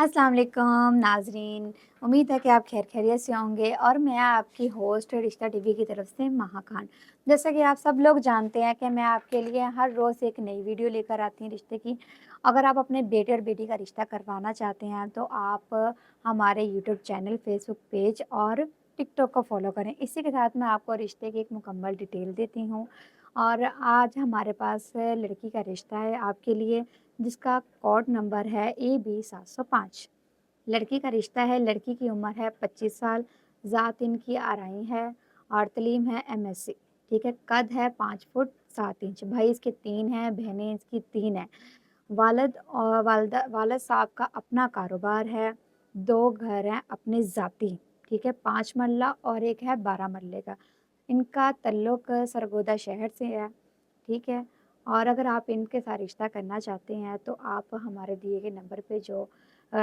अस्सलाम वालेकुम नाज़रीन। उम्मीद है कि आप खैरियत से होंगे और मैं आपकी होस्ट रिश्ता टीवी की तरफ से महा खान। जैसा कि आप सब लोग जानते हैं कि मैं आपके लिए हर रोज़ एक नई वीडियो लेकर आती हूँ रिश्ते की। अगर आप अपने बेटे और बेटी का रिश्ता करवाना चाहते हैं तो आप हमारे यूट्यूब चैनल, फेसबुक पेज और टिकटॉक को फ़ॉलो करें। इसी के साथ मैं आपको रिश्ते की एक मुकम्मल डिटेल देती हूँ। और आज हमारे पास लड़की का रिश्ता है आपके लिए, जिसका कोड नंबर है AB705। लड़की का रिश्ता है, लड़की की उम्र है 25 साल, ज़ात इनकी आरई है और तलीम है MSc, ठीक है। कद है 5 फुट 7 इंच। भाई इसके 3 हैं, बहनें इसकी 3 हैं। वालिद साहब का अपना कारोबार है, 2 घर हैं अपने ज़ाती, ठीक है, 5 मरला और एक है 12 मरले का। इनका ताल्लुक सरगोदा शहर से है, ठीक है। और अगर आप इनके साथ रिश्ता करना चाहते हैं तो आप हमारे दिए गए नंबर पे जो